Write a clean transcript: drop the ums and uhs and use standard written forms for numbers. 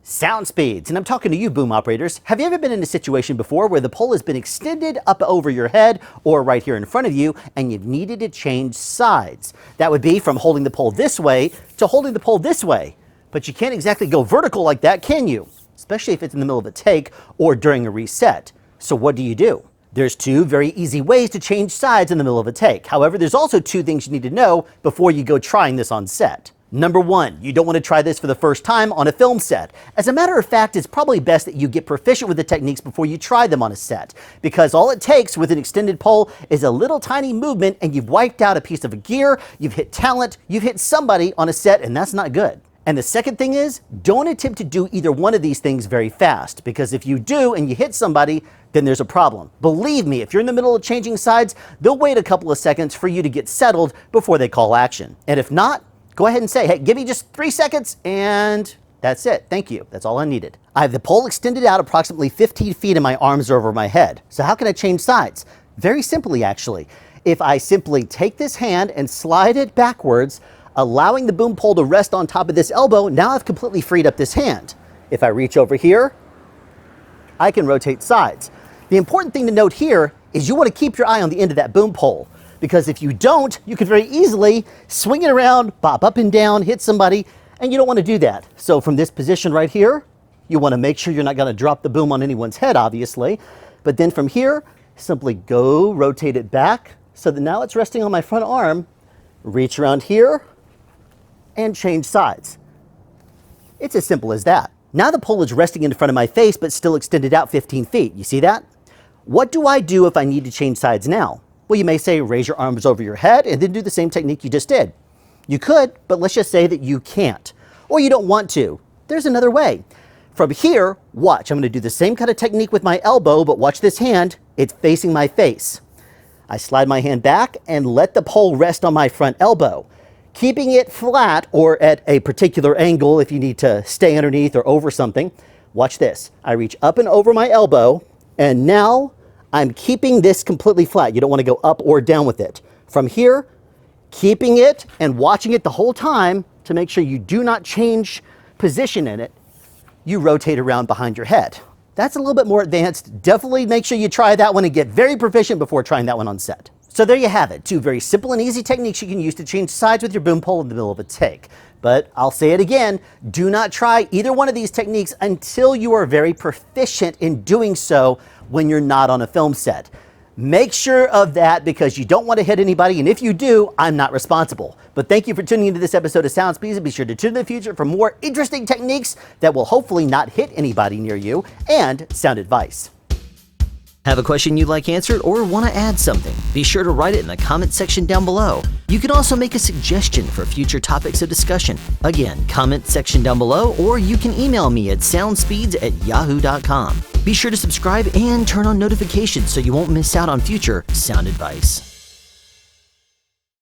Sound speeds, and I'm talking to you boom operators. Have you ever been in a situation before where the pole has been extended up over your head or right here in front of you and you've needed to change sides? That would be from holding the pole this way to holding the pole this way. But you can't exactly go vertical like that, can you? Especially if it's in the middle of a take or during a reset. So what do? There's two very easy ways to change sides in the middle of a take. However, there's also two things you need to know before you go trying this on set. Number one, you don't want to try this for the first time on a film set. As a matter of fact, it's probably best that you get proficient with the techniques before you try them on a set, because all it takes with an extended pole is a little tiny movement and you've wiped out a piece of a gear, you've hit talent, you've hit somebody on a set, and that's not good. And the second thing is, don't attempt to do either one of these things very fast, because if you do and you hit somebody, then there's a problem. Believe me, if you're in the middle of changing sides, they'll wait a couple of seconds for you to get settled before they call action. And if not, go ahead and say, hey, give me just 3 seconds, and that's it. Thank you. That's all I needed. I have the pole extended out approximately 15 feet and my arms are over my head. So how can I change sides? Very simply, actually. If I simply take this hand and slide it backwards, allowing the boom pole to rest on top of this elbow, now I've completely freed up this hand. If I reach over here, I can rotate sides. The important thing to note here is you want to keep your eye on the end of that boom pole, because if you don't, you could very easily swing it around, bop up and down, hit somebody, and you don't want to do that. So from this position right here, you want to make sure you're not going to drop the boom on anyone's head, obviously. But then from here, simply go rotate it back so that now it's resting on my front arm, reach around here, and change sides. It's as simple as that. Now the pole is resting in front of my face, but still extended out 15 feet. You see that? What do I do if I need to change sides now? Well, you may say raise your arms over your head and then do the same technique you just did. You could, but let's just say that you can't, or you don't want to. There's another way. From here, watch. I'm going to do the same kind of technique with my elbow, but watch this hand. It's facing my face. I slide my hand back and let the pole rest on my front elbow, keeping it flat or at a particular angle if you need to stay underneath or over something. Watch this. I reach up and over my elbow, and now I'm keeping this completely flat. You don't want to go up or down with it. From here, keeping it and watching it the whole time to make sure you do not change position in it, you rotate around behind your head. That's a little bit more advanced. Definitely make sure you try that one and get very proficient before trying that one on set. So there you have it, two very simple and easy techniques you can use to change sides with your boom pole in the middle of a take. But I'll say it again, do not try either one of these techniques until you are very proficient in doing so when you're not on a film set. Make sure of that, because you don't want to hit anybody, and if you do, I'm not responsible. But thank you for tuning into this episode of Sound Speeds, and be sure to tune in the future for more interesting techniques that will hopefully not hit anybody near you, and sound advice. Have a question you'd like answered or want to add something? Be sure to write it in the comment section down below. You can also make a suggestion for future topics of discussion. Again, comment section down below, or you can email me at soundspeeds@yahoo.com. Be sure to subscribe and turn on notifications so you won't miss out on future sound advice.